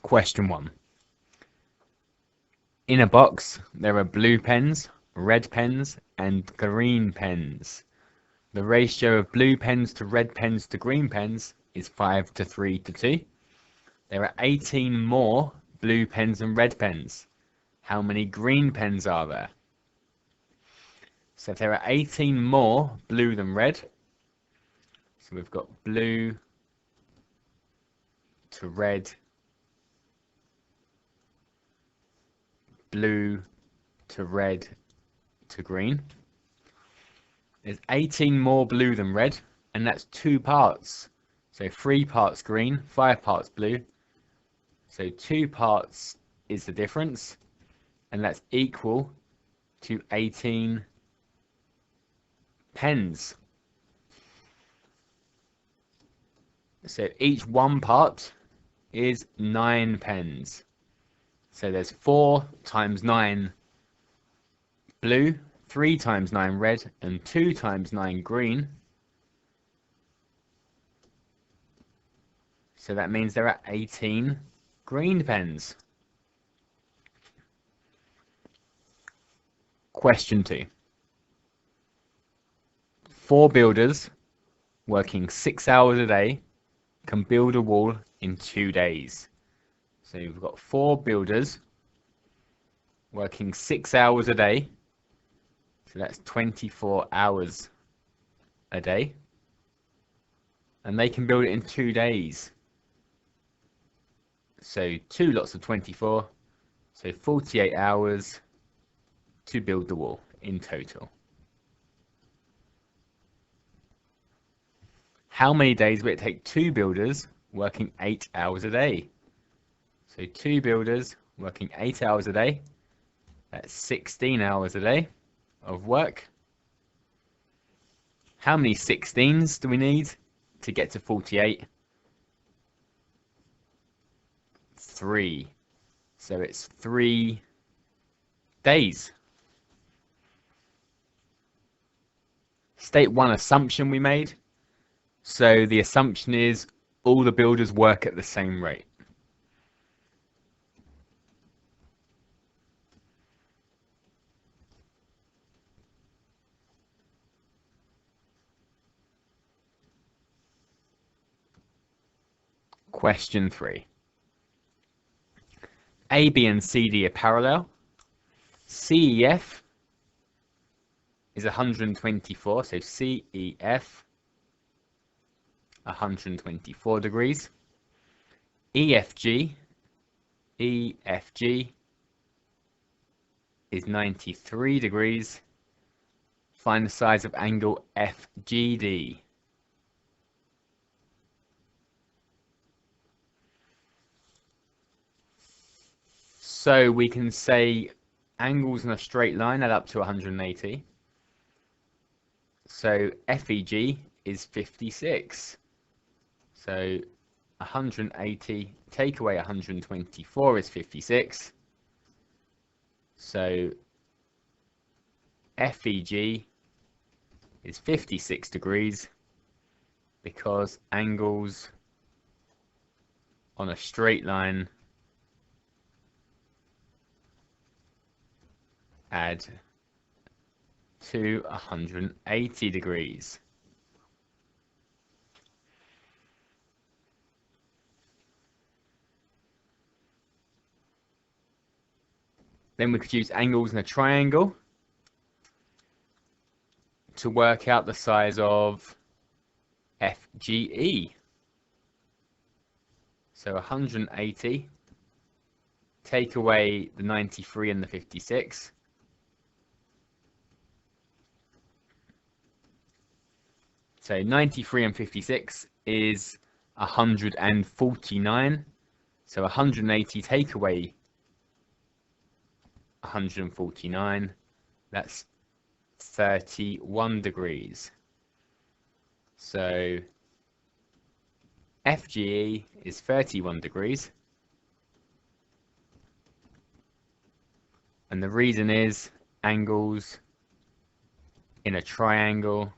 Question 1. In a box, there are blue pens, red pens, and green pens. The ratio of blue pens to red pens to green pens is 5 to 3 to 2. There are 18 more blue pens and red pens. How many green pens are there? So if there are 18 more blue than red, so we've got blue to red, blue to red to green. There's 18 more blue than red, and that's 2 parts. So 3 parts green, 5 parts blue. So 2 parts is the difference, and that's equal to 18 pens. So each 1 part is 9 pens. So there's 4 times 9 blue, 3 times 9 red, and 2 times 9 green. So that means there are 18 green pens. Question 2. 4 builders working 6 hours a day can build a wall in 2 days. So we've got 4 builders working 6 hours a day. So that's 24 hours a day. And they can build it in 2 days. So 2 lots of 24. So 48 hours to build the wall in total. How many days will it take 2 builders working 8 hours a day? So 2 builders working 8 hours a day. That's 16 hours a day of work. How many 16s do we need to get to 48? 3. So it's 3 days. State one assumption we made. So the assumption is all the builders work at the same rate. Question 3. A, B, and CD are parallel. CEF is 124, so CEF 124 degrees. EFG is 93 degrees. Find the size of angle FGD. So we can say angles in a straight line add up to 180. So FEG is 56. So 180 take away 124 is 56. So FEG is 56 degrees because angles on a straight line add to 180 degrees. Then we could use angles in a triangle to work out the size of FGE. So 180, take away the 93 and the 56. So 93 and 56 is 149. So 180 take away 149, that's 31 degrees. So FGE is 31 degrees. And the reason is angles in a triangle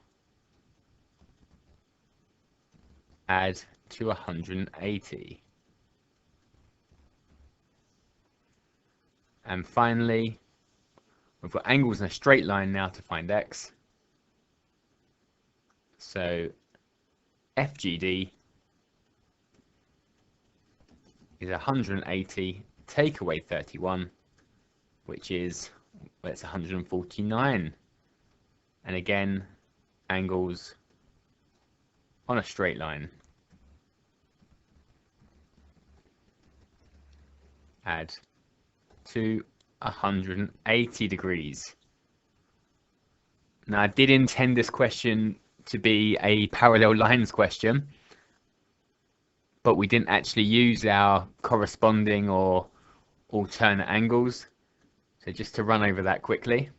add to 180. And finally, we've got angles in a straight line now to find x. So FGD is 180, take away 31, which is, well, it's 149. And again, angles on a straight line. Add to 180 degrees. Now, I did intend this question to be a parallel lines question, but we didn't actually use our corresponding or alternate angles. So just to run over that quickly.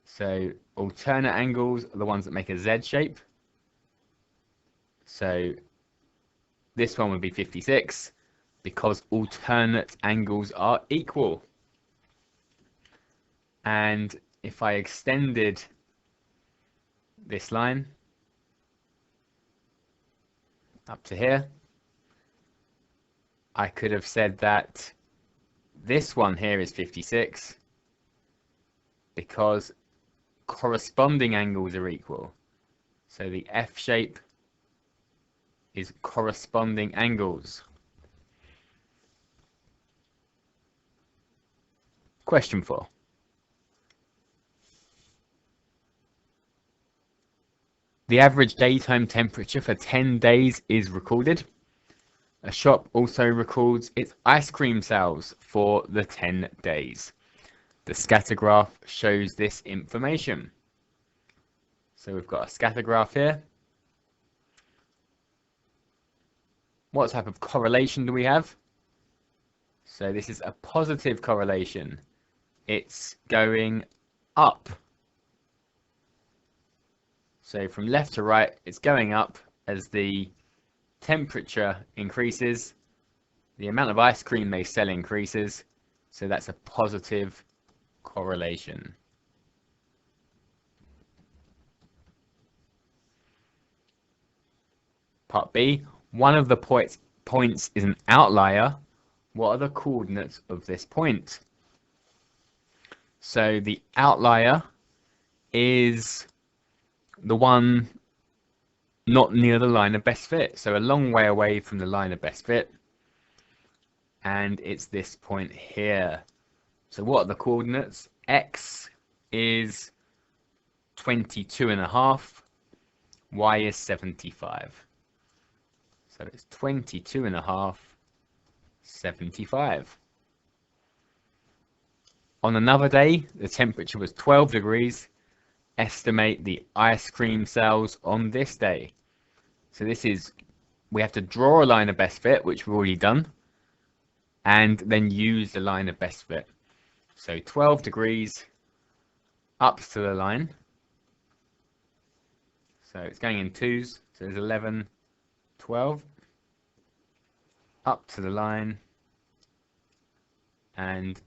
So alternate angles are the ones that make a Z shape. So this one would be 56 because alternate angles are equal. And if I extended this line up to here, I could have said that this one here is 56 because corresponding angles are equal. So the F shape is corresponding angles. Question 4. The average daytime temperature for 10 days is recorded. A shop also records its ice cream sales for the 10 days. The scatter graph shows this information. So we've got a scatter graph here. What type of correlation do we have? So this is a positive correlation. It's going up. So from left to right, it's going up as the temperature increases. The amount of ice cream they sell increases. So that's a positive correlation. Part B, one of the points is an outlier. What are the coordinates of this point? So the outlier is the one not near the line of best fit, so a long way away from the line of best fit, and it's this point here. So what are the coordinates? X is 22.5, y is 75. So it's 22.5, 75. On another day, the temperature was 12 degrees. Estimate the ice cream sales on this day. So this is, we have to draw a line of best fit, which we've already done, and then use the line of best fit. So 12 degrees up to the line. So it's going in twos. So there's 11, 12. Up to the line. And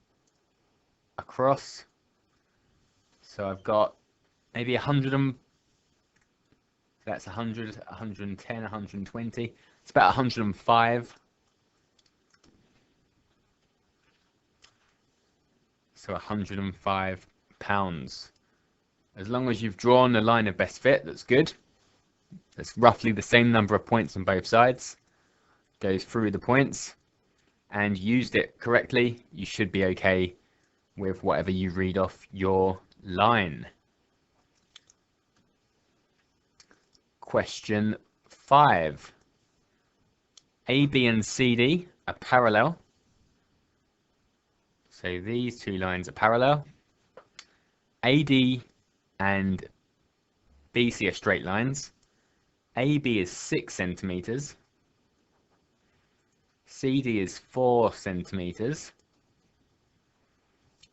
across. So I've got maybe 100 and that's 100, 110, 120. It's about 105. So 105 pounds. As long as you've drawn the line of best fit, that's good. That's roughly the same number of points on both sides. Goes through the points and used it correctly, you should be okay with whatever you read off your line. Question 5. AB and CD are parallel. So these two lines are parallel. AD and BC are straight lines. AB is 6 centimeters. CD is 4 centimeters.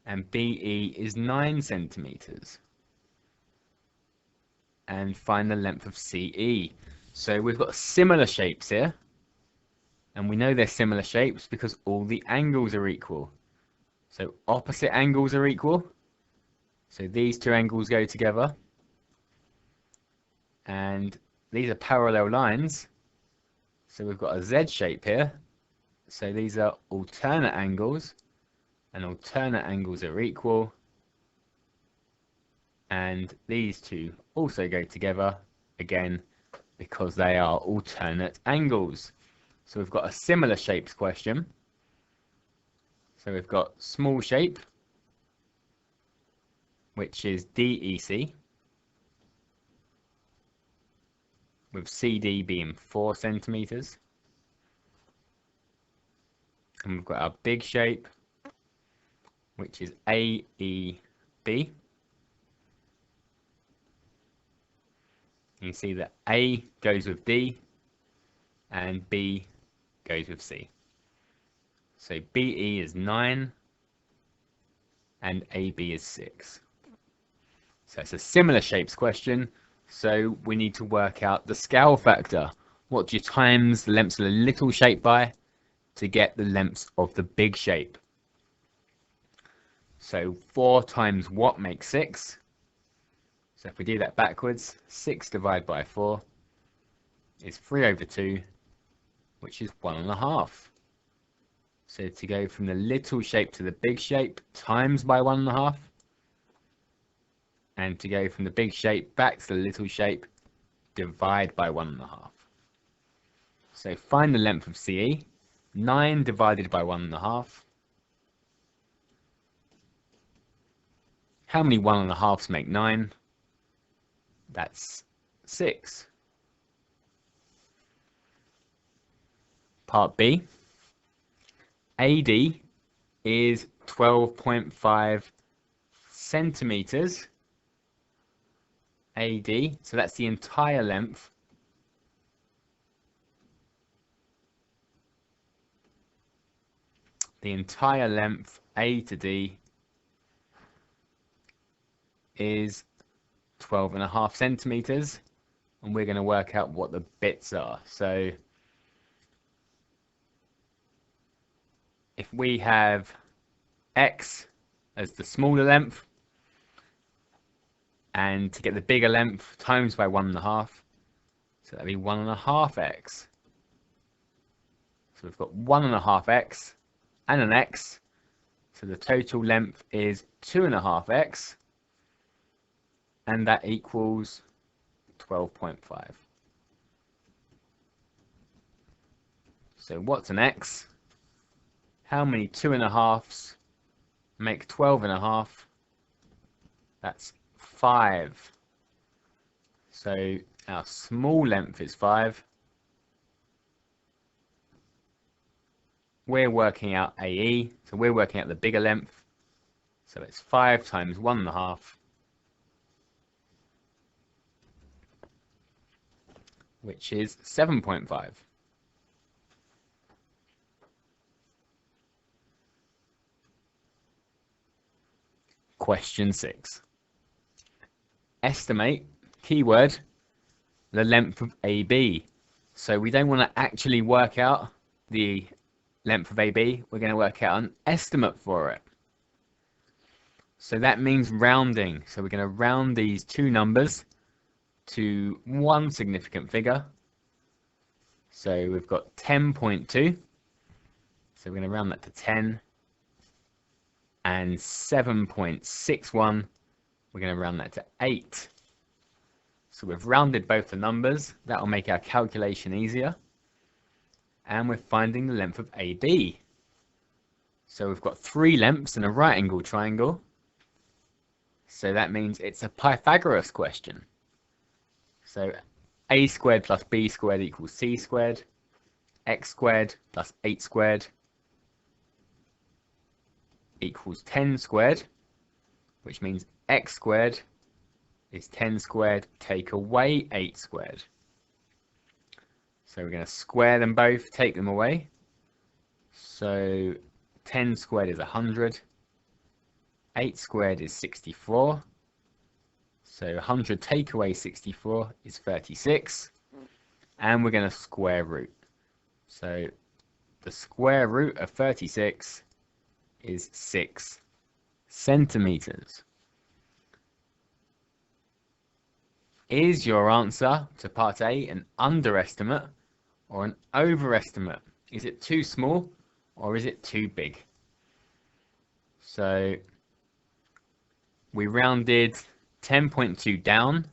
And BE is 9 centimeters. And find the length of CE. So we've got similar shapes here. And we know they're similar shapes because all the angles are equal. So opposite angles are equal. So these two angles go together. And these are parallel lines. So we've got a Z shape here. So these are alternate angles. and alternate angles are equal, and these two also go together again because they are alternate angles. So we've got a similar shapes question. So we've got small shape, which is DEC, with CD being 4 centimeters. And we've got our big shape, which is AEB. You see that A goes with D and B goes with C. So BE is 9 and AB is 6. So it's a similar shapes question. So we need to work out the scale factor. What do you times the lengths of the little shape by to get the lengths of the big shape? So 4 times what makes 6? So if we do that backwards, 6 divided by 4 is 3/2, which is 1.5. So to go from the little shape to the big shape, times by 1.5. And to go from the big shape back to the little shape, divide by 1.5. So find the length of CE. 9 divided by 1.5. How many 1.5s make 9? That's 6. Part B. AD is 12.5 centimeters. AD, so that's the entire length. The entire length A to D is 12.5 centimeters, and we're going to work out what the bits are. So if we have X as the smaller length, and to get the bigger length, times by 1.5, so that'd be 1.5x. So we've got 1.5x and an x, so the total length is 2.5x, and that equals 12.5. So what's an x? How many 2.5s make 12.5? That's 5. So our small length is 5. We're working out AE, so we're working out the bigger length. So it's 5 times 1.5, which is 7.5. Question 6. Estimate, keyword, the length of AB. So we don't want to actually work out the length of AB, we're going to work out an estimate for it. So that means rounding. So we're going to round these two numbers to one significant figure. So we've got 10.2. So we're going to round that to 10. And 7.61. We're going to round that to 8. So we've rounded both the numbers. That will make our calculation easier. And we're finding the length of AB. So we've got 3 lengths in a right angle triangle. So that means it's a Pythagoras question. So a squared plus b squared equals c squared. X squared plus 8 squared equals 10 squared, which means x squared is 10 squared, take away 8 squared. So we're going to square them both, take them away. So 10 squared is 100. 8 squared is 64. So 100 take away 64 is 36. And we're going to square root. So the square root of 36 is 6 centimeters. Is your answer to part A an underestimate or an overestimate? Is it too small or is it too big? So we rounded 10.2 down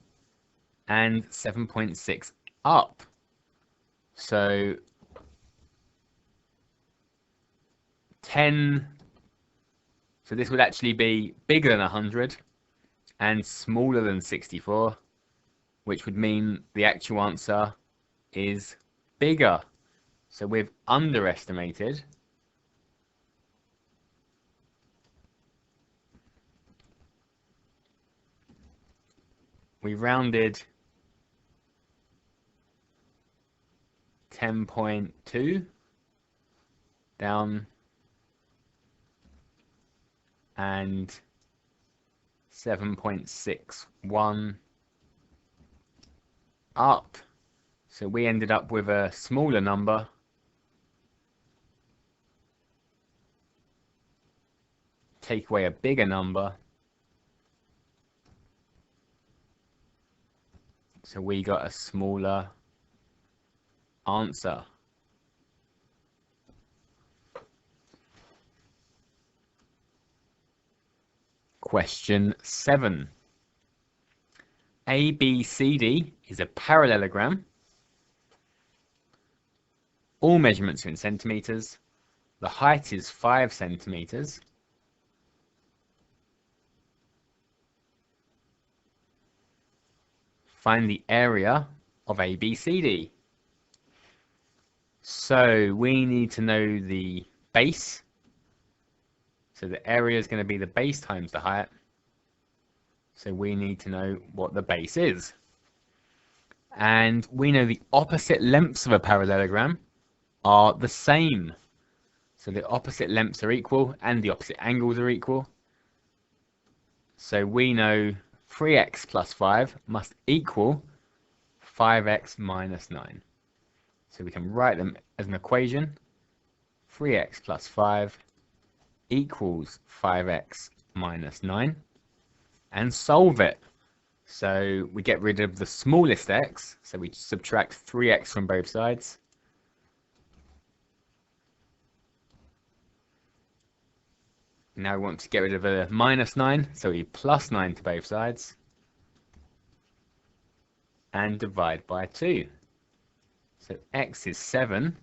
and 7.6 up. So 10, so this would actually be bigger than 100 and smaller than 64, which would mean the actual answer is bigger. So we've underestimated. We rounded 10.2 down and 7.61 up. So we ended up with a smaller number. Take away a bigger number. So we got a smaller answer. Question 7. ABCD is a parallelogram. All measurements are in centimeters. The height is 5 centimeters. Find the area of ABCD. So we need to know the base. So the area is going to be the base times the height. So we need to know what the base is. And we know the opposite lengths of a parallelogram are the same. So the opposite lengths are equal and the opposite angles are equal. So we know 3x plus 5 must equal 5x minus 9. So we can write them as an equation. 3x plus 5 equals 5x minus 9. And solve it. So we get rid of the smallest x. So we subtract 3x from both sides. Now we want to get rid of a minus 9. So we plus 9 to both sides. And divide by 2. So x is 7.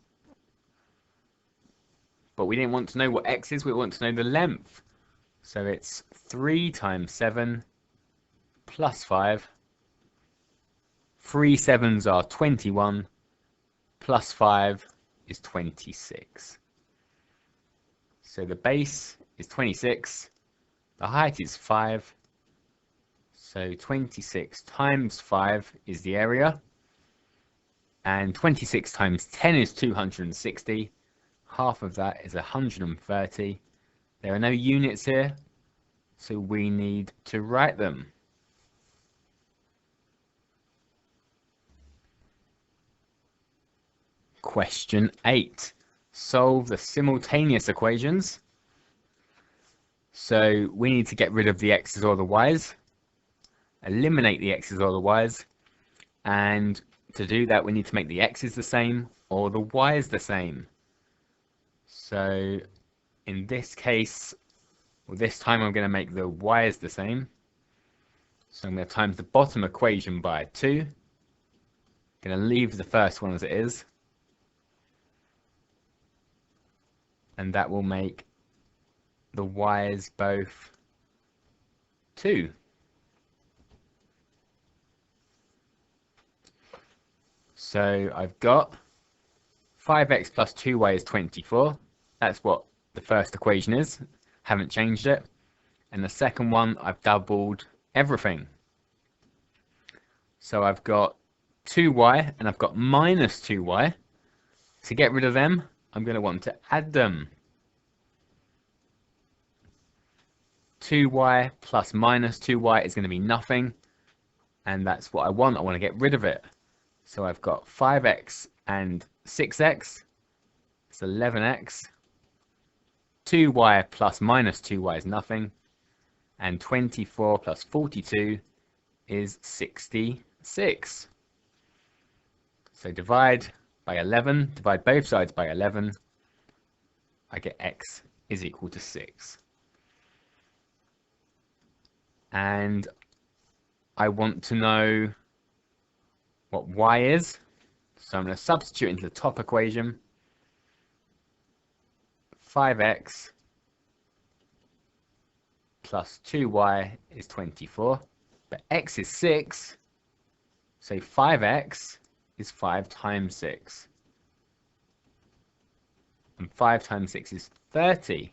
But we didn't want to know what x is. We want to know the length. So it's 3 times 7 plus 5. 3 7s are 21. Plus 5 is 26. So the base is 26. The height is 5. So 26 times 5 is the area. And 26 times 10 is 260. Half of that is 130. There are no units here, so we need to write them. Question 8. Solve the simultaneous equations. So we need to get rid of the x's or the y's, eliminate the x's or the y's, and to do that we need to make the x's the same or the y's the same. So in this case, well, this time I'm going to make the y's the same. So I'm going to times the bottom equation by 2. I'm going to leave the first one as it is. And that will make the y's both 2. So I've got 5x plus 2y is 24. That's what the first equation is. Haven't changed it. And the second one, I've doubled everything. So I've got 2y and I've got minus 2y. To get rid of them, I'm going to want to add them. 2y plus minus 2y is going to be nothing. And that's what I want. I want to get rid of it. So I've got 5x and 6x. It's 11x. 2y plus minus 2y is nothing. And 24 plus 42 is 66. So divide by 11. Divide both sides by 11. I get x is equal to 6. and I want to know what y is. So I'm going to substitute into the top equation. 5x plus 2y is 24, but x is 6, so 5x is 5 times 6. And 5 times 6 is 30,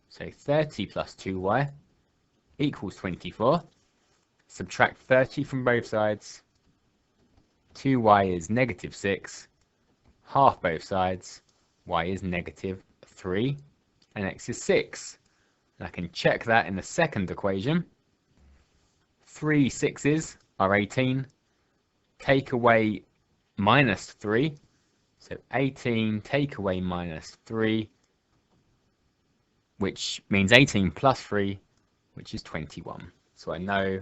so 30 plus 2y equals 24. Subtract 30 from both sides. 2y is negative 6, half both sides, y is negative 3, and x is 6. And I can check that in the second equation. 3 6's are 18. Take away minus 3. So 18 take away minus 3, which means 18 plus 3, which is 21. So I know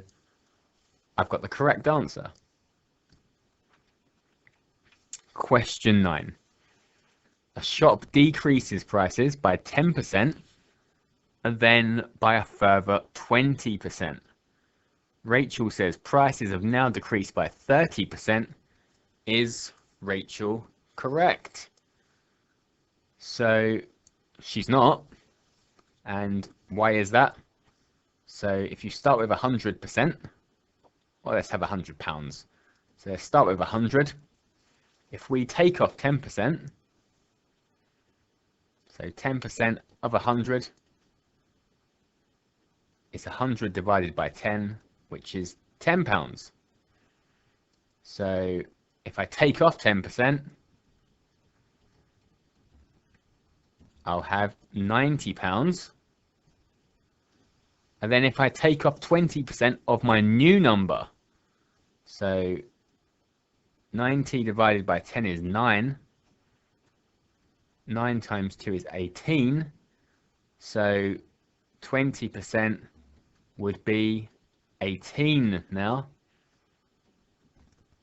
I've got the correct answer. Question 9. A shop decreases prices by 10% and then by a further 20%. Rachel says prices have now decreased by 30%. Is Rachel correct? So she's not. And why is that? So if you start with 100%, well, let's have £100. So let's start with 100. If we take off 10%, so 10% of 100 is 100 divided by 10, which is £10. So if I take off 10%, I'll have £90. And then if I take off 20% of my new number, so 90 divided by 10 is 9. 9 times 2 is 18. So 20% would be 18 now.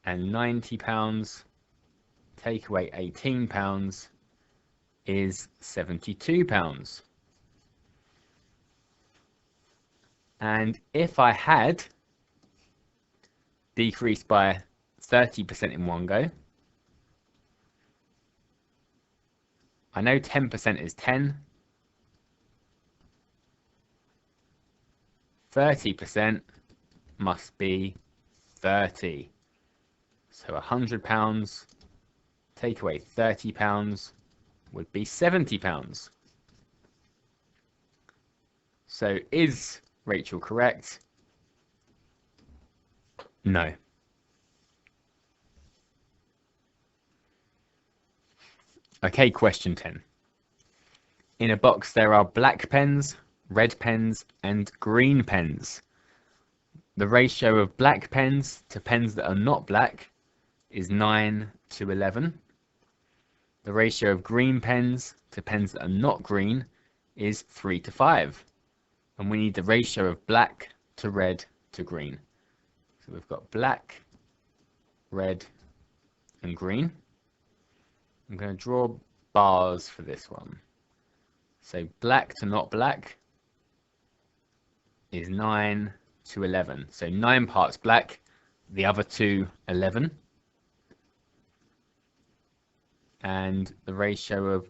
And £90 take away £18 is £72. And if I had decreased by 30% in one go, I know 10% is 10. 30% must be 30. So £100 take away £30 would be £70. So is Rachel correct? No. Okay, question 10. In a box there are black pens, red pens, and green pens. The ratio of black pens to pens that are not black is 9 to 11. The ratio of green pens to pens that are not green is 3 to 5. And we need the ratio of black to red to green. So we've got black, red, and green. I'm going to draw bars for this one. So black to not black is 9 to 11. So 9 parts black, the other 2, 11. And the ratio of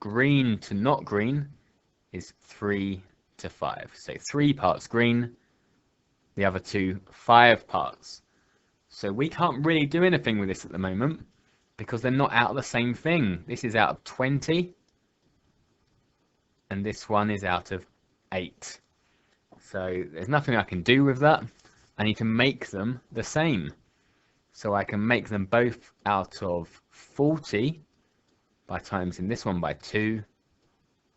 green to not green is 3 to 5. So 3 parts green, the other 2, 5 parts. So we can't really do anything with this at the moment because they're not out of the same thing. This is out of 20 and this one is out of 8. So there's nothing I can do with that. I need to make them the same. So I can make them both out of 40 by timesing this one by 2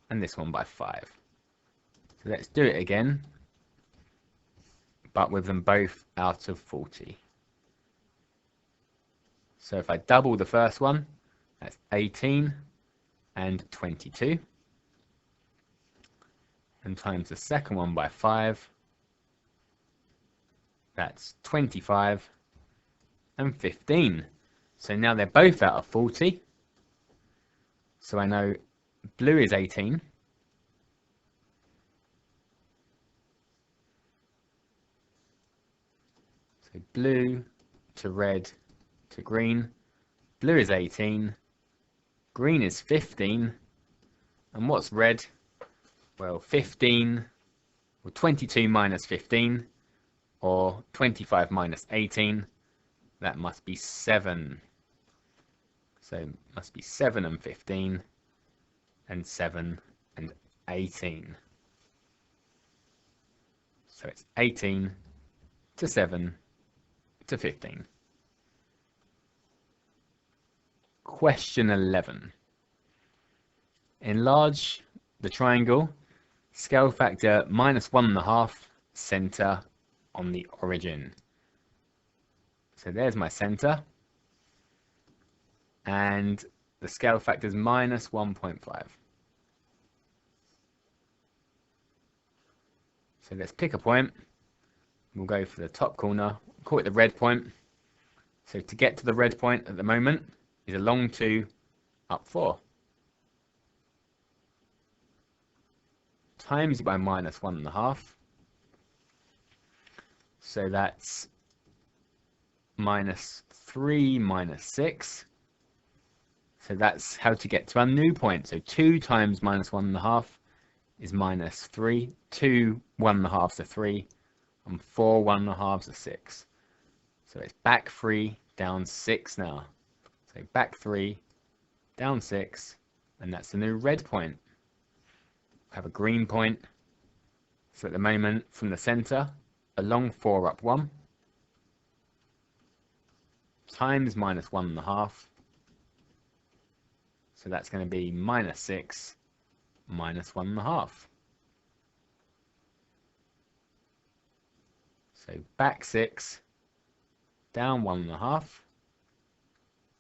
and this one by 5. So let's do it again, but with them both out of 40. So if I double the first one, that's 18 and 22. And times the second one by 5, that's 25 and 15. So now they're both out of 40. So I know blue is 18. So blue to red to green. Blue is 18. Green is 15. And what's red? Well, 15, or 22 minus 15, or 25 minus 18. That must be 7. So it must be 7 and 15, and 7 and 18. So it's 18 to 7 to 15. Question 11. Enlarge the triangle, scale factor -1.5, center on the origin. So there's my center, and the scale factor is -1.5. So let's pick a point. We'll go for the top corner, call it the red point. So to get to the red point at the moment is along 2, up 4. Times it by -1.5. So that's -3 minus 6. So that's how to get to our new point. So 2 times -1.5 is -3. 2 1.5s are 3. And 4 1.5s are 6. So it's back 3, down 6 now. So back 3, down 6, and that's the new red point. We have a green point. So at the moment, from the center, along 4, up 1, times -1.5. So that's going to be -6 minus 1.5. So back 6, down 1.5.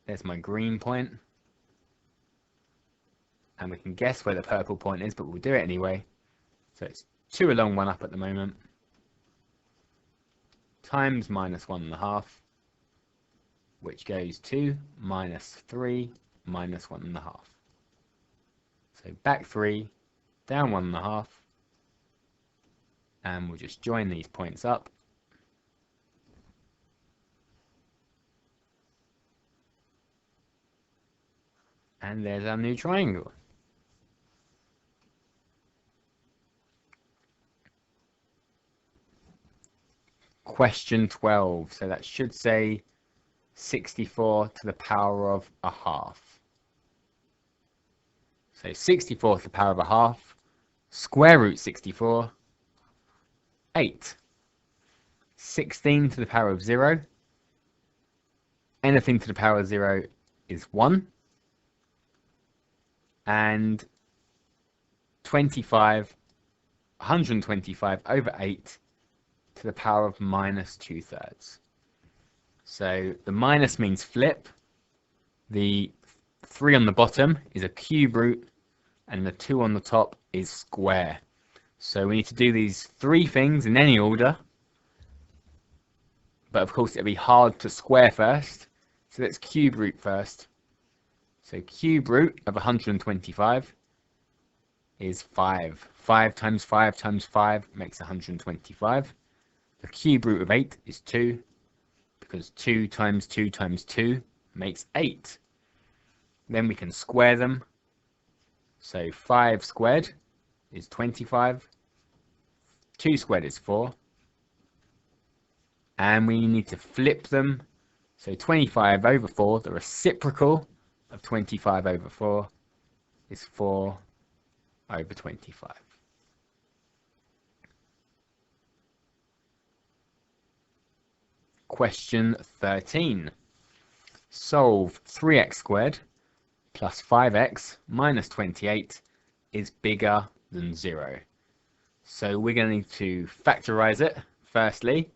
There's my green point. And we can guess where the purple point is, but we'll do it anyway. So it's 2 along, 1 up at the moment. Times -1.5, which goes to -3 minus 1.5. So back 3, down 1.5. And we'll just join these points up. And there's our new triangle. Question 12. So that should say 64 to the power of a half. So 64 to the power of a half. Square root 64. 8. 16 to the power of 0. Anything to the power of 0 is 1. And 125 over 8 to the power of -2/3. So the minus means flip. The 3 on the bottom is a cube root, and the 2 on the top is square. So we need to do these 3 things in any order. But of course it'll be hard to square first. So let's cube root first. So cube root of 125 is 5. 5 times 5 times 5 makes 125. The cube root of 8 is 2, because 2 times 2 times 2 makes 8. Then we can square them. So 5 squared is 25. 2 squared is 4. And we need to flip them. So 25 over 4, the reciprocal of 25 over 4 is 4 over 25. Question 13. Solve 3x squared plus 5x minus 28 is bigger than 0. So we're going to need to factorize it firstly,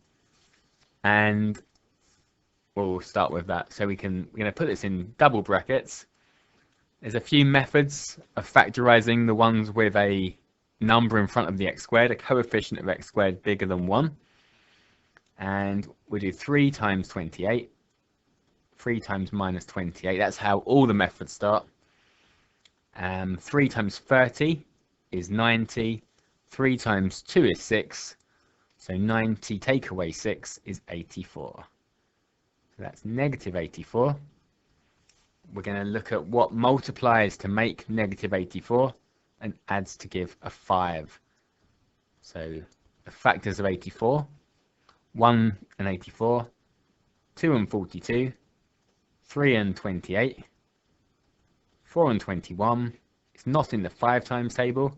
and we'll start with that. So we're going to put this in double brackets. There's a few methods of factorizing the ones with a number in front of the x squared, a coefficient of x squared bigger than 1. And we'll do 3 times 28, 3 times minus 28. That's how all the methods start. 3 times 30 is 90. 3 times 2 is 6. So 90 take away 6 is 84. So that's negative 84. We're going to look at what multiplies to make negative 84 and adds to give a 5. So the factors of 84, 1 and 84, 2 and 42, 3 and 28, 4 and 21. It's not in the 5 times table.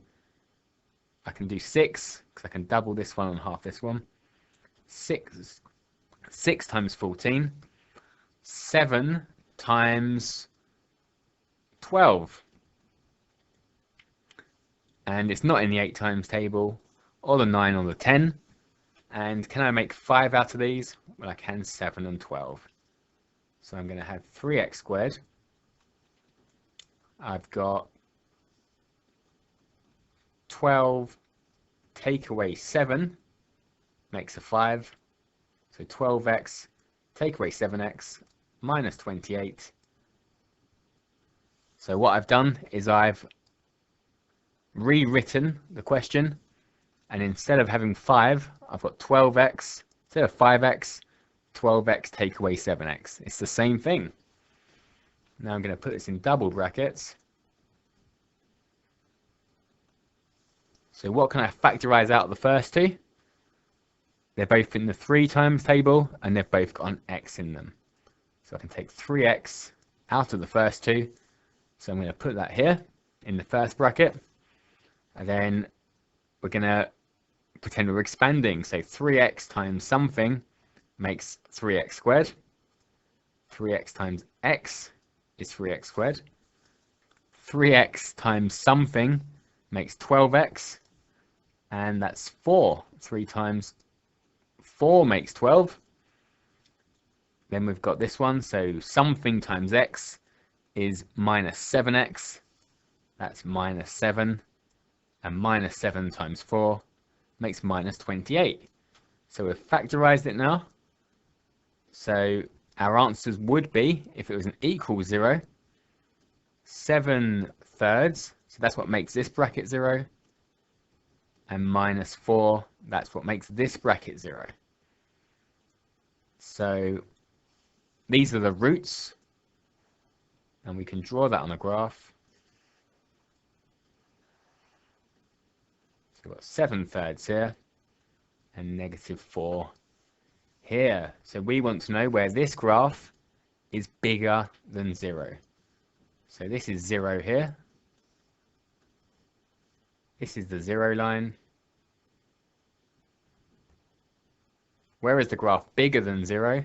I can do 6 because I can double this one and half this one. 6 times 14. 7 times 12. And it's not in the 8 times table, or the 9 or the 10. And can I make 5 out of these? Well, I can. 7 and 12. So I'm going to have 3x squared. I've got 12 take away 7 makes a 5. So 12x take away 7x minus 28. So what I've done is I've rewritten the question, and instead of having 5, I've got 12x. Instead of 5x, 12x take away 7x. It's the same thing. Now I'm going to put this in double brackets. So what can I factorize out of the first two? They're both in the 3 times table, and they've both got an x in them. So I can take 3x out of the first two. So I'm going to put that here in the first bracket. And then we're going to pretend we're expanding. So 3x times something makes 3x squared. 3x times x is 3x squared. 3x times something makes 12x. And that's 4. 3 times 4 makes 12. Then we've got this one. So something times x is minus 7x. That's minus 7. And minus 7 times 4 makes minus 28. So we've factorized it now. So our answers would be, if it was an equal 0, 7 thirds. So that's what makes this bracket 0. And minus 4, that's what makes this bracket 0. So these are the roots. And we can draw that on a graph. So we've got 7 thirds here and negative 4 here. So we want to know where this graph is bigger than 0. So this is 0 here. This is the 0 line. Where is the graph bigger than 0?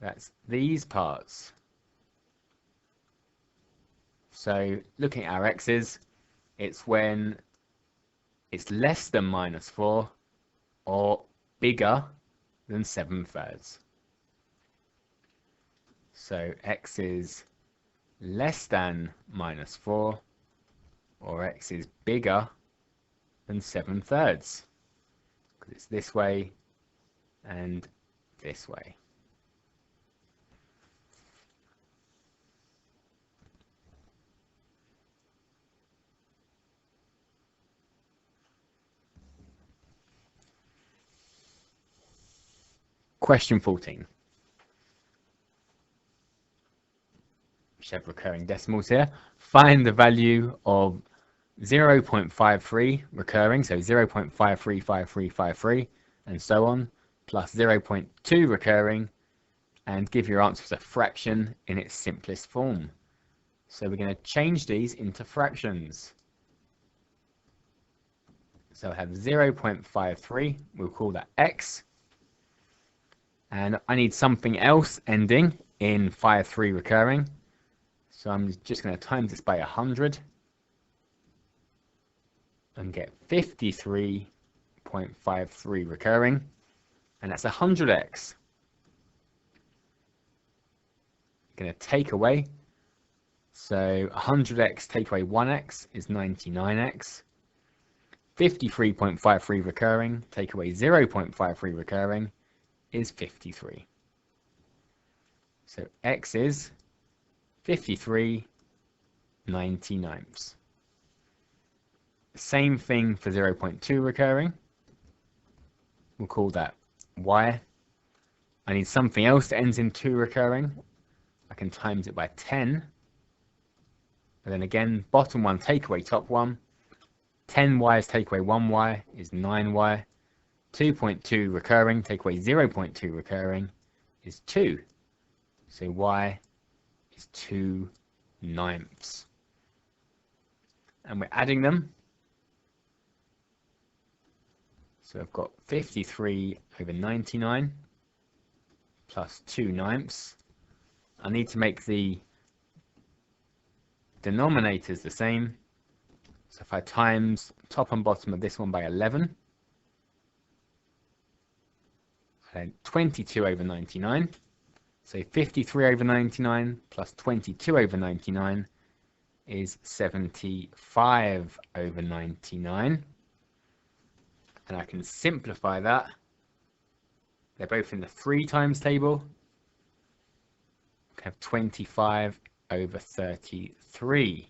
That's these parts. So looking at our x's, it's when it's less than minus 4 or bigger than 7 thirds. So x is less than minus 4 or x is bigger than 7 thirds. Because it's this way and this way. Question 14. We should have recurring decimals here. Find the value of 0.53 recurring, so 0.535353 and so on, plus 0.2 recurring, and give your answer as a fraction in its simplest form. So we're going to change these into fractions. So I have 0.53, we'll call that x. And I need something else ending in 53 recurring. So I'm just going to times this by 100 and get 53.53 recurring. And that's 100x. Going to take away. So 100x take away 1x is 99x. 53.53 recurring take away 0.53 recurring is 53. So x is 53/99. Same thing for 0.2 recurring. We'll call that y. I need something else that ends in 2 recurring. I can times it by 10. And then again, bottom one take away top one. 10y's take away 1y is 9y. 2.2 recurring take away 0.2 recurring is 2. So y is 2/9. And we're adding them. So I've got 53/99 plus 2/9. I need to make the denominators the same. So if I times top and bottom of this one by 11, then 22/99. So 53/99 plus 22/99 is 75/99. And I can simplify that. They're both in the 3 times table. I have 25/33.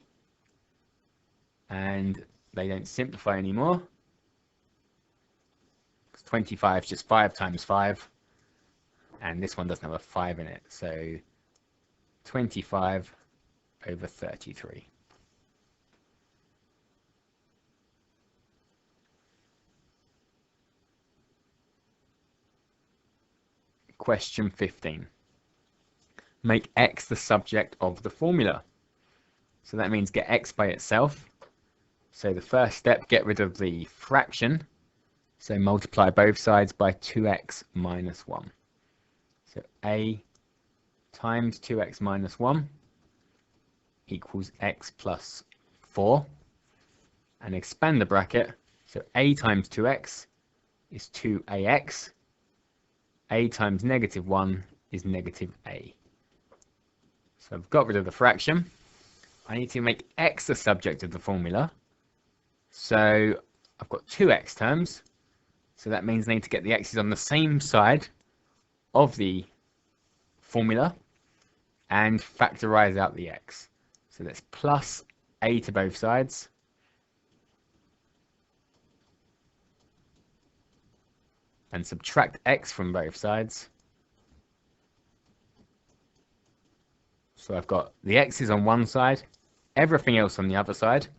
And they don't simplify anymore. 25 is just 5 times 5. And this one doesn't have a 5 in it. So 25/33. Question 15. Make x the subject of the formula. So that means get x by itself. So the first step, get rid of the fraction. So multiply both sides by 2x minus 1. So a times 2x minus 1 equals x plus 4. And expand the bracket. So a times 2x is 2ax. A times -1 is -a. So I've got rid of the fraction. I need to make x the subject of the formula. So I've got 2x terms. So that means I need to get the x's on the same side of the formula and factorize out the x. So that's plus a to both sides. And subtract x from both sides. So I've got the x's on one side, everything else on the other side,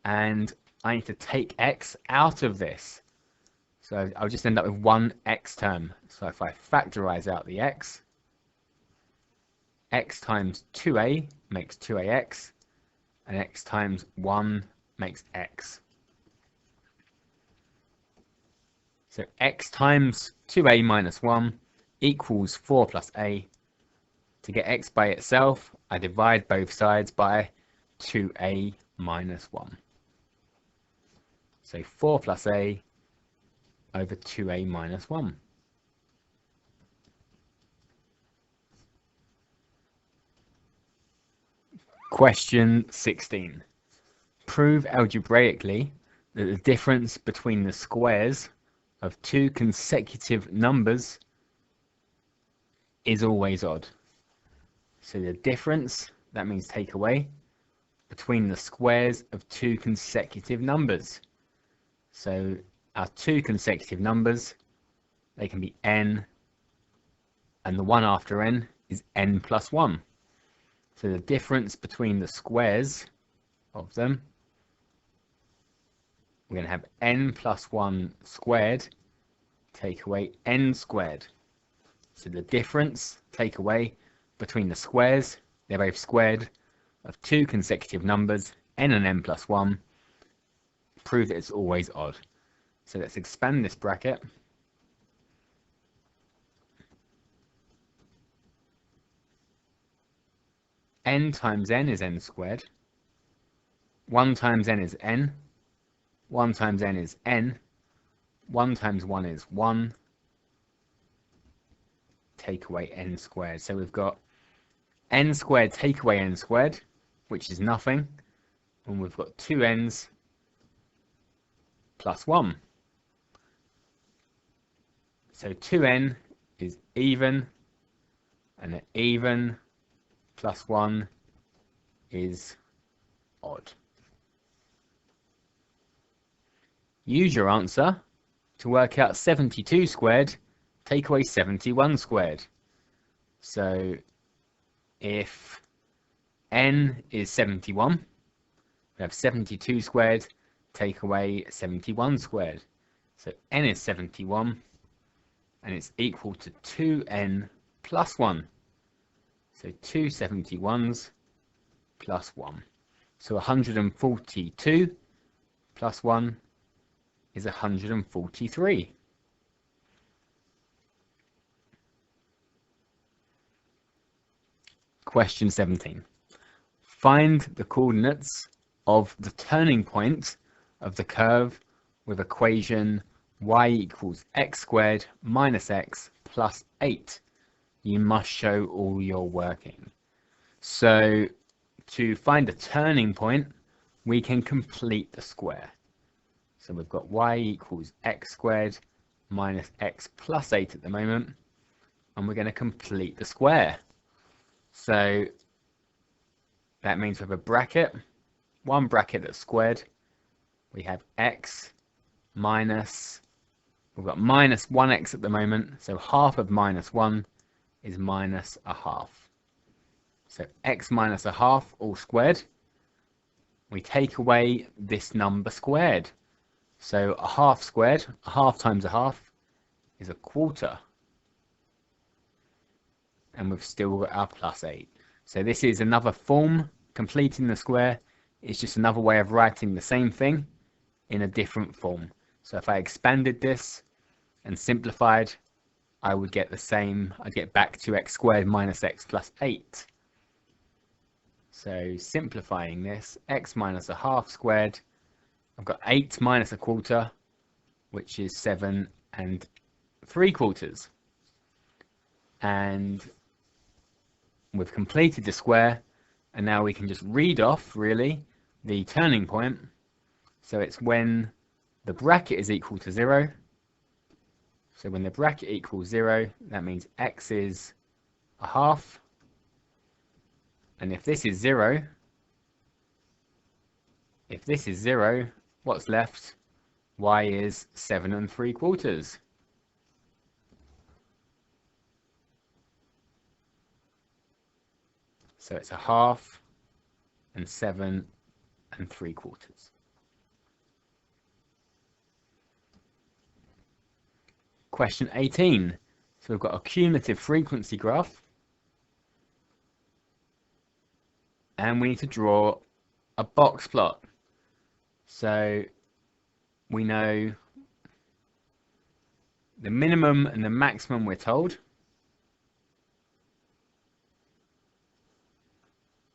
and I need to take x out of this. So I'll just end up with one x term. So if I factorize out the x times 2a makes 2ax, and x times 1 makes x. So x times 2a minus 1 equals 4 plus a. To get x by itself, I divide both sides by 2a minus 1. So 4 plus a over 2a minus 1. Question 16. Prove algebraically that the difference between the squares of 2 consecutive numbers is always odd. So the difference, that means take away, between the squares of 2 consecutive numbers. So our 2 consecutive numbers, they can be n, and the one after n is n plus 1. So the difference between the squares of them, we're going to have n plus 1 squared take away n squared. So the difference, take away, between the squares, they're both squared, of 2 consecutive numbers, n and n plus 1, prove that it's always odd. So let's expand this bracket. N times n is n squared. 1 times n is n. 1 times n is n. 1 times 1 is 1. Take away n squared. So we've got n squared take away n squared, which is nothing. And we've got 2n's plus 1. So 2n is even, and an even plus 1 is odd. Use your answer To work out 72 squared, take away 71 squared. So if n is 71, we have 72 squared, take away 71 squared. So n is 71, and it's equal to 2n plus 1. So 2 71s plus 1. So 142 plus 1 is 143. Question 17. Find the coordinates of the turning point of the curve with equation y equals x squared minus x plus 8. You must show all your working. So to find a turning point, we can complete the square. So we've got y equals x squared minus x plus 8 at the moment, and we're going to complete the square. So that means we have a bracket, one bracket that's squared. We have x minus, we've got minus 1x at the moment, so half of minus 1 is minus a half. So x minus a half, all squared. We take away this number squared. So a half squared, a half times a half is a quarter. And we've still got our plus 8. So this is another form. Completing the square is just another way of writing the same thing in a different form. So if I expanded this and simplified, I would get the same. I'd get back to x squared minus x plus 8. So simplifying this, x minus a half squared, I've got 8 minus a quarter, which is 7 3/4. And we've completed the square, and now we can just read off, really, the turning point. So it's when the bracket is equal to 0. So when the bracket equals 0, that means x is a half. And if this is 0, what's left? Y is 7 3/4. So it's a half and 7 3/4. Question 18. So we've got a cumulative frequency graph, and we need to draw a box plot. So we know the minimum and the maximum, we're told.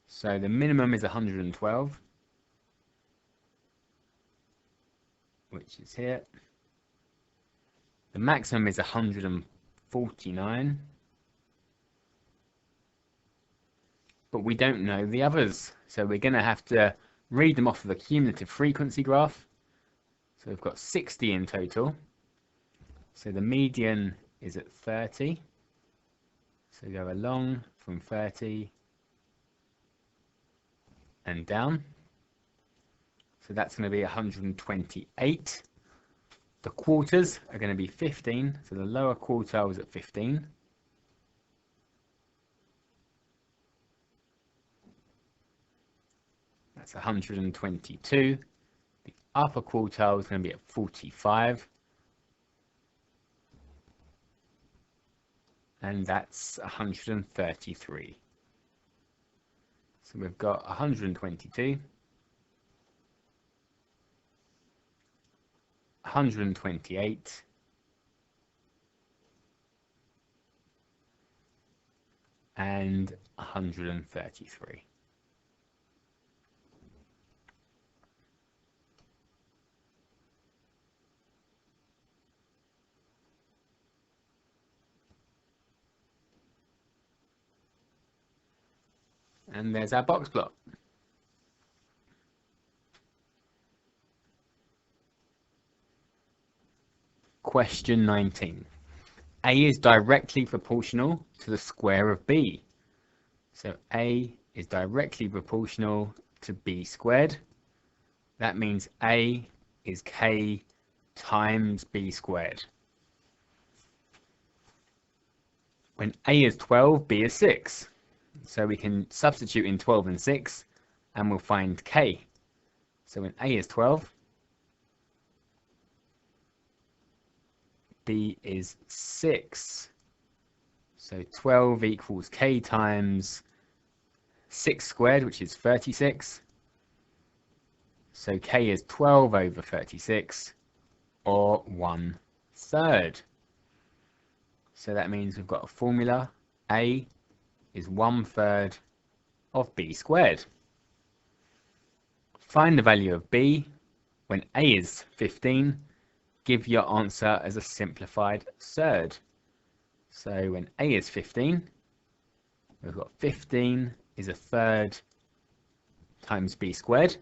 So the minimum is 112, which is here. The maximum is 149. But we don't know the others. So we're going to have to read them off of the cumulative frequency graph. So we've got 60 in total. So the median is at 30. So go along from 30 and down. So that's going to be 128. The quarters are going to be 15. So the lower quartile is at 15. That's 122. The upper quartile is going to be at 45. And that's 133. So we've got 122, 128, and 133. And there's our box plot. Question 19. A is directly proportional to the square of B. So A is directly proportional to B squared. That means A is K times b squared. When a is 12, b is 6. So we can substitute in 12 and 6, and we'll find k. So when a is 12, b is 6. So 12 equals k times 6 squared, which is 36. So k is 12 over 36, or 1/3. So that means we've got a formula. A is 1/3 of b squared. Find the value of b when a is 15. Give your answer as a simplified third. So when a is 15, we've got 15 is a third times b squared.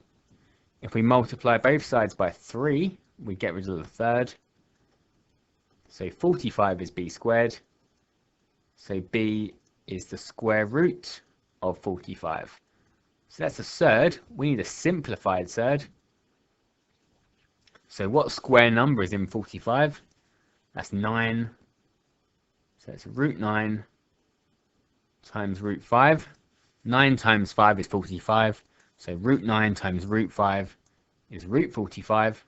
If we multiply both sides by 3, we get rid of the third. So 45 is b squared. So b is the square root of 45. So that's a third. We need a simplified third. So what square number is in 45? That's 9. So it's root 9 times root 5. 9 times 5 is 45. So root 9 times root 5 is root 45.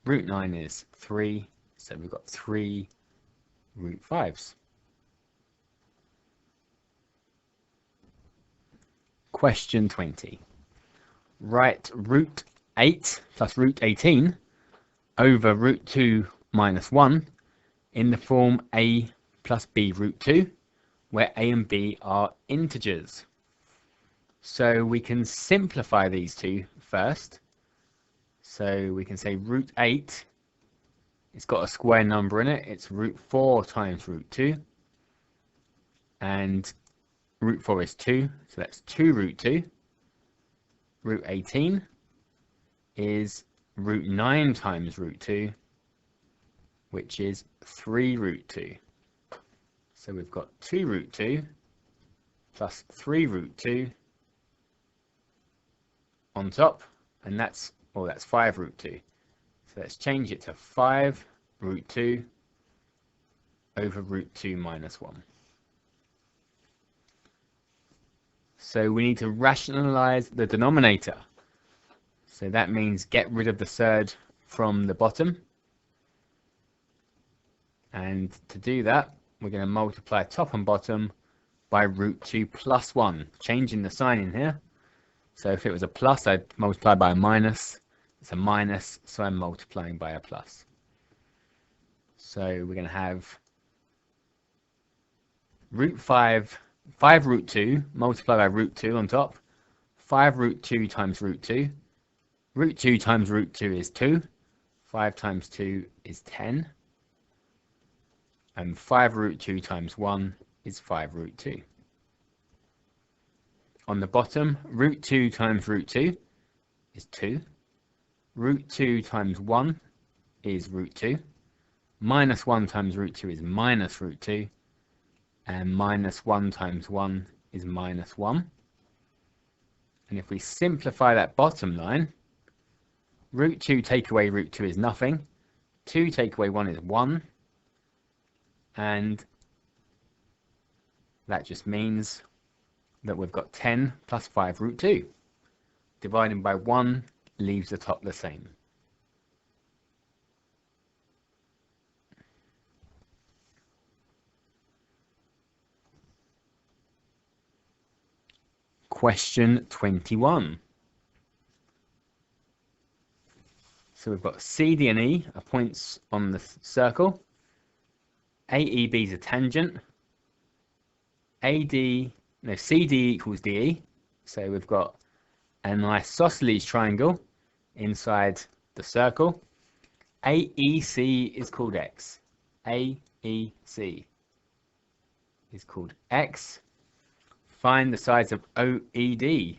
Root 9 is 3. So we've got 3 root 5s. Question 20. Write root 8 plus root 18 over root 2 minus 1 in the form a plus b root 2, where a and b are integers. So we can simplify these two first. So we can say root 8, it's got a square number in it. It's root 4 times root 2. And root 4 is 2, so that's 2 root 2. Root 18 is root 9 times root 2, which is 3 root 2. So we've got 2 root 2 plus 3 root 2 on top, and that's 5 root 2. So let's change it to 5 root 2 over root 2 minus 1. So we need to rationalize the denominator. So that means get rid of the third from the bottom. And to do that, we're going to multiply top and bottom by root 2 plus 1, changing the sign in here. So if it was a plus, I'd multiply by a minus. It's a minus, so I'm multiplying by a plus. So we're going to have root 5 root 2 multiplied by root 2 on top. 5 root 2 times root 2. Root 2 times root 2 is 2. 5 times 2 is 10. And 5 root 2 times 1 is 5 root 2. On the bottom, root 2 times root 2 is 2. Root 2 times 1 is root 2. Minus 1 times root 2 is minus root 2. And minus 1 times 1 is minus 1. And if we simplify that bottom line, root 2 take away root 2 is nothing. 2 take away 1 is 1. And that just means that we've got 10 plus 5 root 2. Dividing by 1 leaves the top the same. Question 21. So we've got C, D, and E are points on the circle. AEB is a tangent. CD equals DE. So we've got an isosceles triangle inside the circle. AEC is called X. AEC is called X. Find the sides of OED.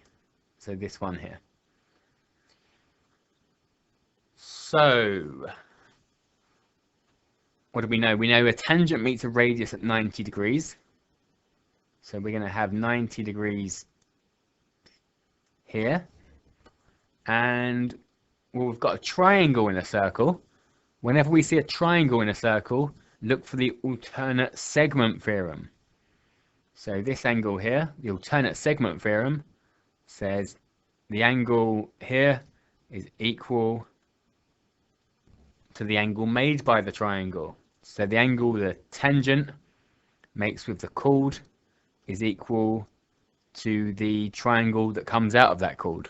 So this one here. So what do we know? We know a tangent meets a radius at 90 degrees. So we're going to have 90 degrees here. And well, we've got a triangle in a circle. Whenever we see a triangle in a circle, look for the alternate segment theorem. So this angle here, the alternate segment theorem, says the angle here is equal to the angle made by the triangle. So the angle the tangent makes with the chord is equal to the triangle that comes out of that chord.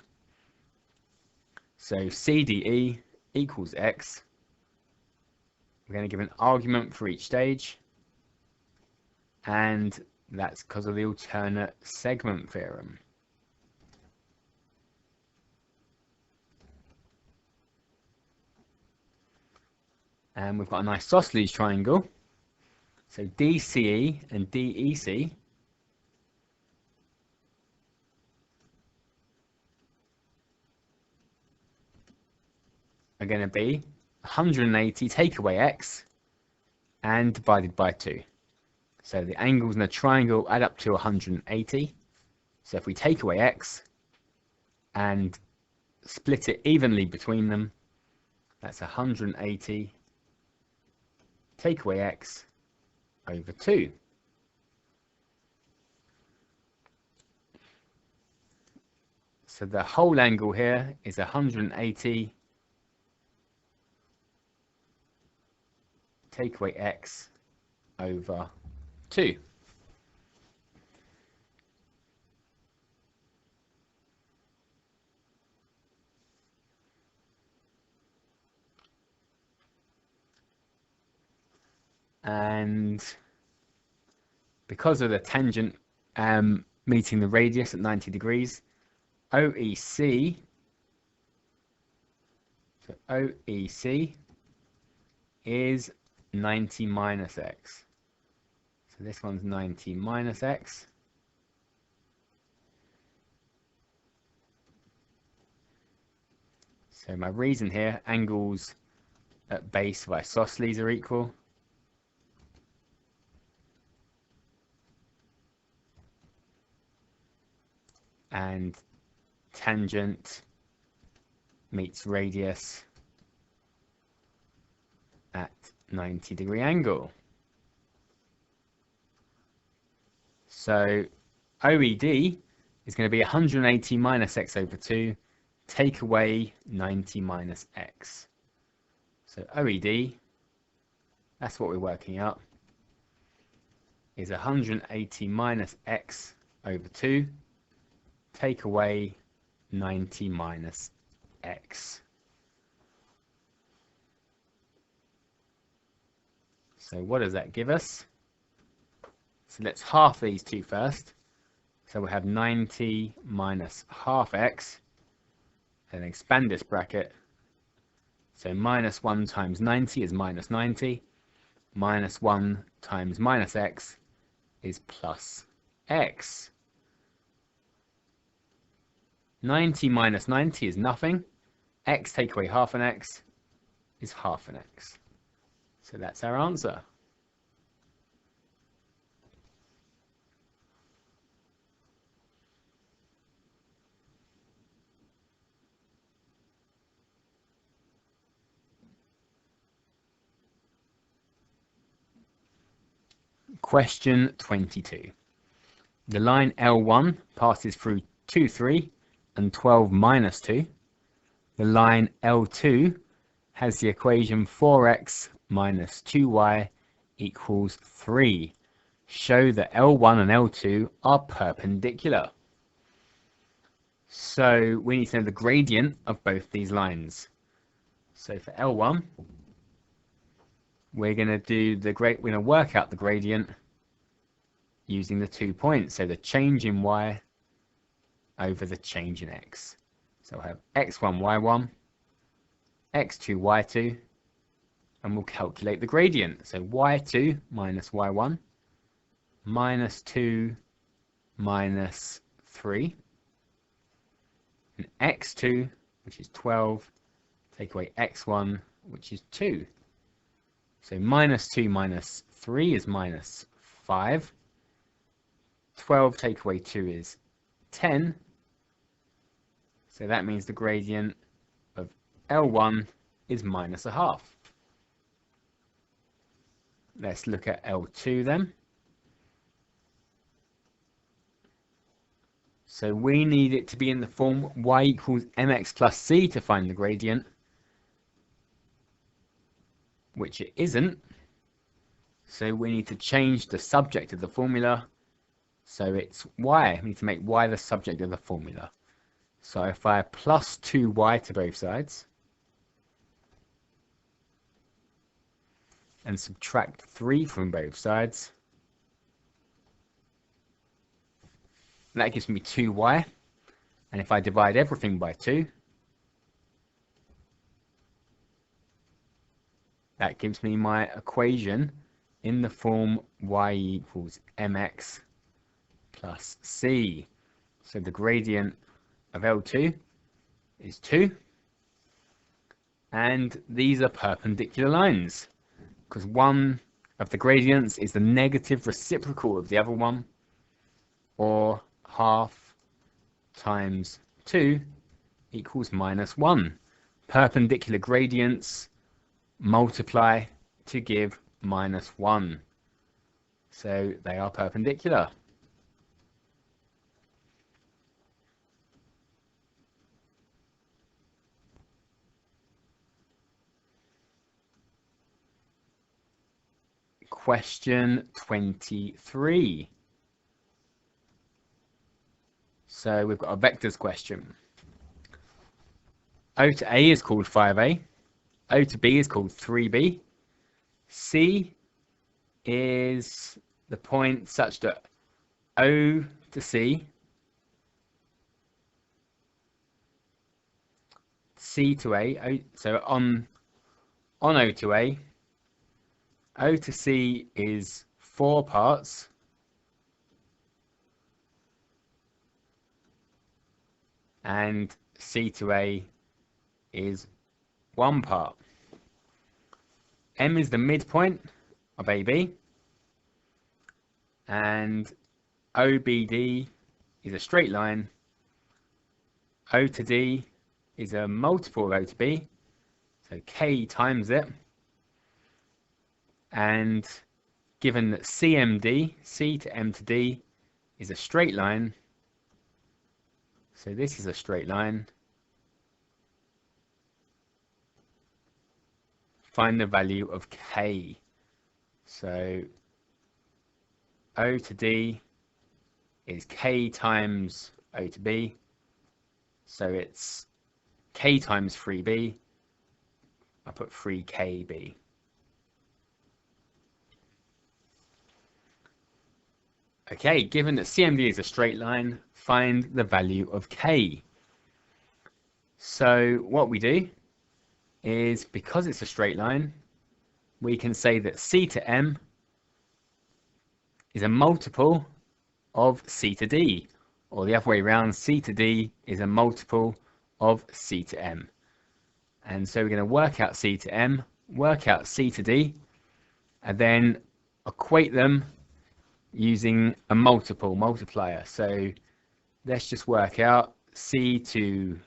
So CDE equals x. We're going to give an argument for each stage, and that's because of the alternate segment theorem. And we've got an isosceles triangle. So DCE and DEC are going to be 180 take away x and divided by 2. So the angles in a triangle add up to 180. So if we take away x and split it evenly between them, that's 180 take away x over 2. So the whole angle here is 180 take away x over 2. And because of the tangent meeting the radius at 90 degrees, OEC, so OEC is 90 minus x. So this one's 90 minus x. So my reason here, angles at base of isosceles are equal. And tangent meets radius at 90-degree angle. So OED is going to be 180 minus x over 2, take away 90 minus x. So OED, that's what we're working out, is 180 minus x over 2, take away 90 minus x. So what does that give us? So let's half these two first. So we have 90 minus half x, and expand this bracket. So minus 1 times 90 is minus 90. Minus 1 times minus x is plus x. 90 minus 90 is nothing. X take away half an x is half an x. So that's our answer. Question 22. The line L1 passes through 2, 3 and 12 minus 2. The line L2 has the equation 4x minus 2y equals 3. Show that L1 and L2 are perpendicular. So we need to know the gradient of both these lines. So for L1, we're going to work out the gradient using the 2 points. So the change in y over the change in x. So we'll have x1, y1, x2, y2, and we'll calculate the gradient. So y2 minus y1 minus 2 minus 3, and x2, which is 12, take away x1, which is 2. So minus 2 minus 3 is minus 5. 12 take away 2 is 10. So that means the gradient of L1 is minus a half. Let's look at L2 then. So we need it to be in the form y equals mx plus c to find the gradient, which it isn't. So we need to change the subject of the formula. So it's y. We need to make y the subject of the formula. So if I plus 2y to both sides and subtract 3 from both sides, that gives me 2y. And if I divide everything by 2, that gives me my equation in the form y equals mx plus c. So the gradient of L2 is 2. And these are perpendicular lines, because one of the gradients is the negative reciprocal of the other one, or half times 2 equals minus 1. Perpendicular gradients multiply to give minus 1. So they are perpendicular. Question 23. So we've got a vectors question. O to A is called 5A. O to B is called 3B. C is the point such that O to C, C to A, so on O to A, O to C is 4 parts, and C to A is 1 part. M is the midpoint of AB, and OBD is a straight line. O to D is a multiple of O to B, so K times it. And given that CMD, C to M to D, is a straight line, so this is a straight line, find the value of K. So O to D is K times O to B, so it's K times 3B. I put 3KB. Okay, given that CMD is a straight line, find the value of K. So what we do is, because it's a straight line, we can say that C to M is a multiple of C to D, or the other way around, C to D is a multiple of C to M. And so we're going to work out C to M, work out C to D, and then equate them using a multiplier. So let's just work out C to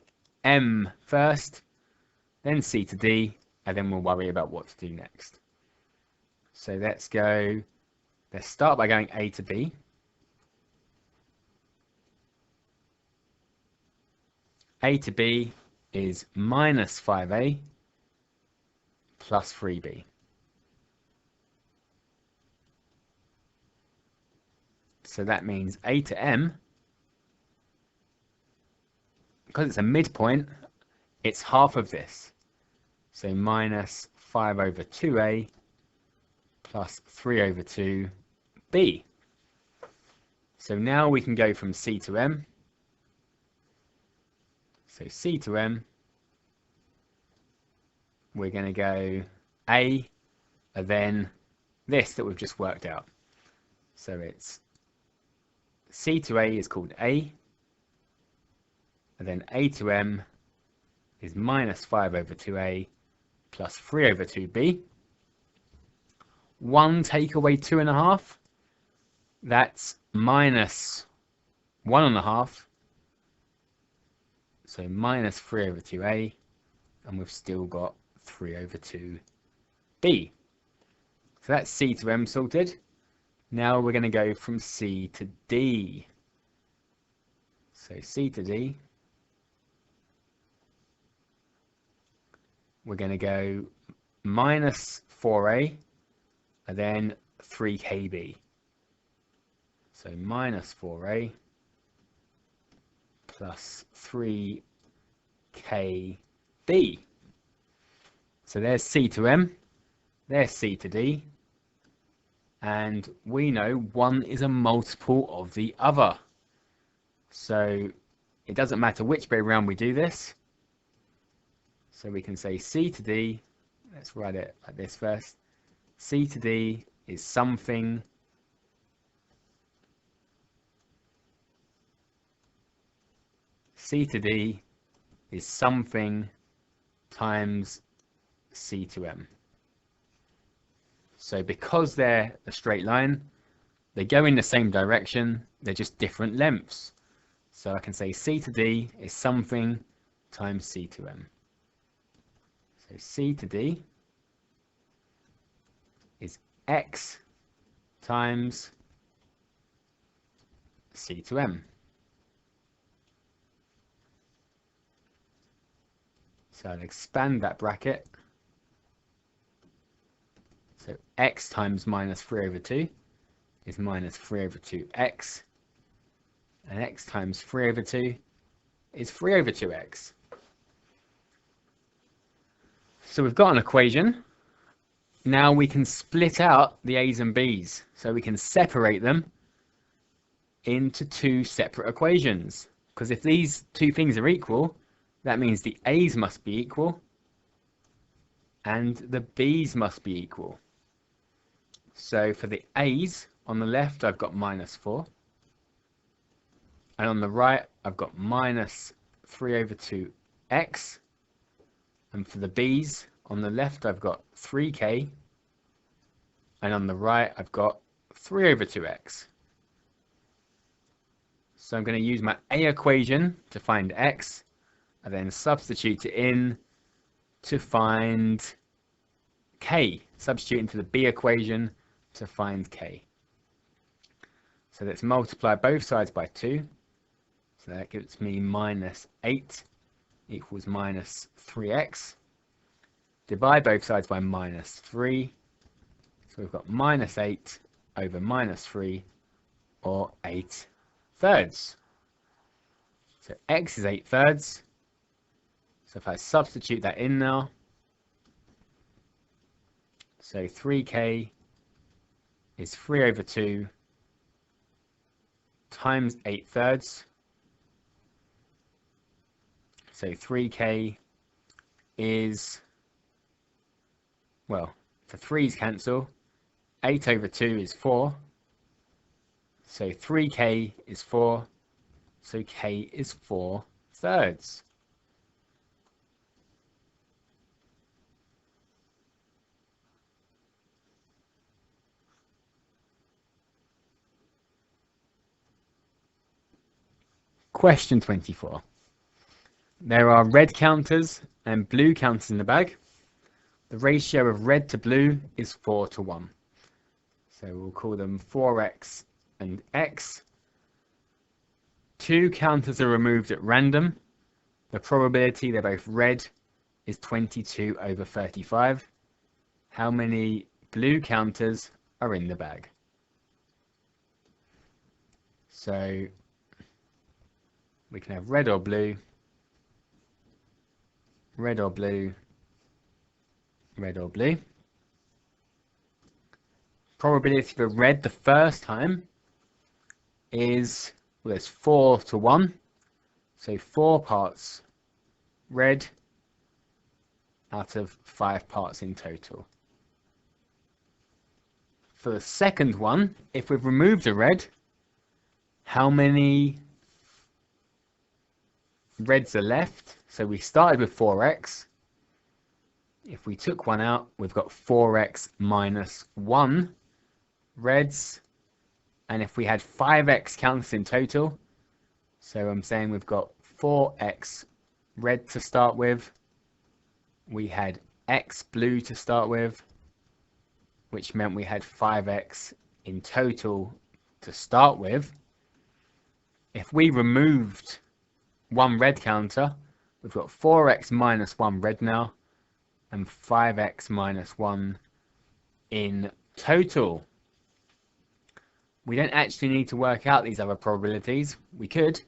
M first, then C to D, and then we'll worry about what to do next. So let's start by going A to B. A to B is minus 5A plus 3B. So that means A to M, because it's a midpoint, it's half of this. So minus 5 over 2A plus 3 over 2B. So now we can go from C to M. So C to M, we're going to go A, and then this that we've just worked out. So it's C to A is called A, and then A to M is minus 5 over 2A plus 3 over 2B. 1 take away 2.5, that's minus 1.5. So minus 3 over 2A, and we've still got 3 over 2B. So that's C to M sorted. Now we're going to go from C to D. So C to D. We're going to go minus 4a and then 3kb. So minus 4a plus 3kb. So there's C to M, there's C to D, and we know one is a multiple of the other. So it doesn't matter which way around we do this. So we can say C to D, let's write it like this first. C to D is something C to D is something times C to M. So because they're a straight line, they go in the same direction, they're just different lengths. So I can say C to D is something times C to M. So C to D is X times C to M. So I'll expand that bracket. So X times minus 3 over 2 is minus 3 over 2x. And X times 3 over 2 is 3 over 2x. So we've got an equation. Now we can split out the A's and B's. So we can separate them into two separate equations. Because if these two things are equal, that means the A's must be equal and the B's must be equal. So for the A's, on the left I've got minus 4. And on the right I've got minus 3 over 2x. And for the B's, on the left I've got 3k. And on the right I've got 3 over 2x. So I'm going to use my A equation to find x, and then substitute it in to find k. Substitute into the B equation to find k. So let's multiply both sides by 2. So that gives me minus 8 equals minus 3x. Divide both sides by minus 3. So we've got minus 8 over minus 3, or 8 thirds. So x is 8 thirds. So if I substitute that in now, so 3k is 3 over 2 times 8 thirds. So 3k is, well, the 3's cancel. 8 over 2 is 4. So 3k is 4. So k is 4 thirds. Question 24. There are red counters and blue counters in the bag. The ratio of red to blue is 4 to 1. So we'll call them 4x and x. Two counters are removed at random. The probability they're both red is 22 over 35. How many blue counters are in the bag? So we can have red or blue, red or blue, red or blue. Probability for red the first time is, well, there's 4 to 1. So 4 parts red out of 5 parts in total. For the second one, if we've removed a red, how many reds are left? So we started with 4x. If we took one out, we've got 4x minus 1 reds. And if we had 5x counters in total, so I'm saying we've got 4x red to start with, we had x blue to start with, which meant we had 5x in total to start with. If we removed one red counter, we've got 4x minus 1 red now, and 5x minus 1 in total. We don't actually need to work out these other probabilities. We could,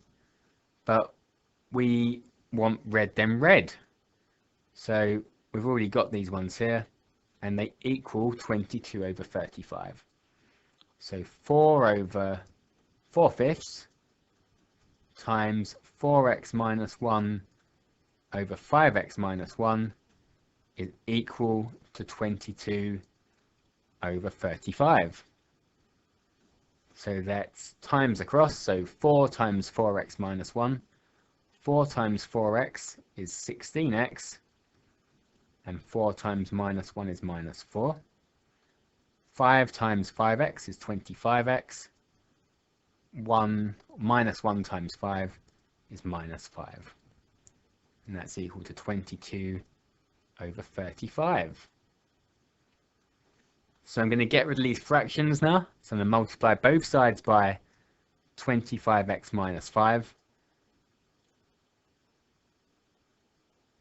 but we want red then red. So we've already got these ones here, and they equal 22 over 35. So 4 over 4/5 times 4x minus 1 over 5x minus 1 is equal to 22 over 35. So that's times across, so 4 times 4x minus 1. 4 times 4x is 16x, and 4 times minus 1 is minus 4. 5 times 5x is 25x. 1 minus 1 times 5 is minus 5. And that's equal to 22 over 35. So I'm going to get rid of these fractions now. So I'm going to multiply both sides by 25x minus 5.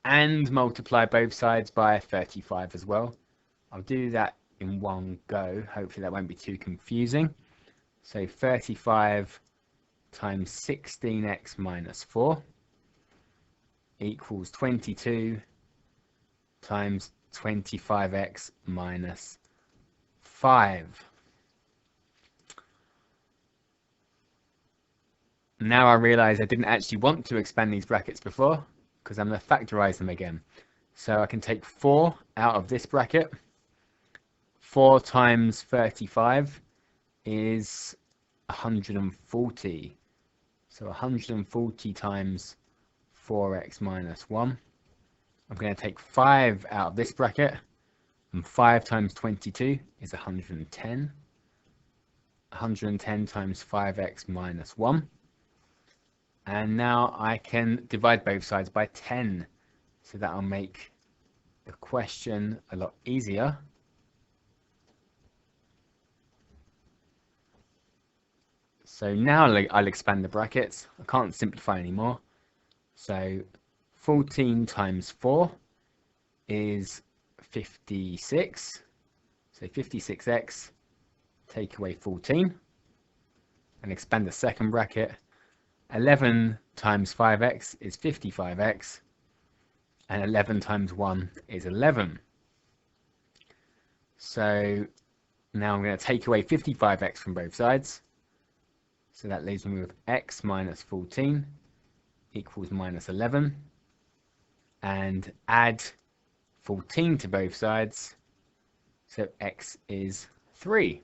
And multiply both sides by 35 as well. I'll do that in one go. Hopefully that won't be too confusing. So 35 times 16x minus 4 equals 22 times 25x minus 5. Now I realise I didn't actually want to expand these brackets before, because I'm going to factorise them again. So I can take 4 out of this bracket. 4 times 35 is 140. So 140 times 4x minus 1. I'm going to take 5 out of this bracket. And 5 times 22 is 110. 110 times 5x minus 1. And now I can divide both sides by 10. So that'll make the question a lot easier. So now I'll expand the brackets. I can't simplify anymore. So 14 times 4 is 56. So 56x, take away 14. And expand the second bracket. 11 times 5x is 55x, and 11 times 1 is 11. So now I'm going to take away 55x from both sides. So that leaves me with x minus 14 equals minus 11. And add 14 to both sides. So x is 3.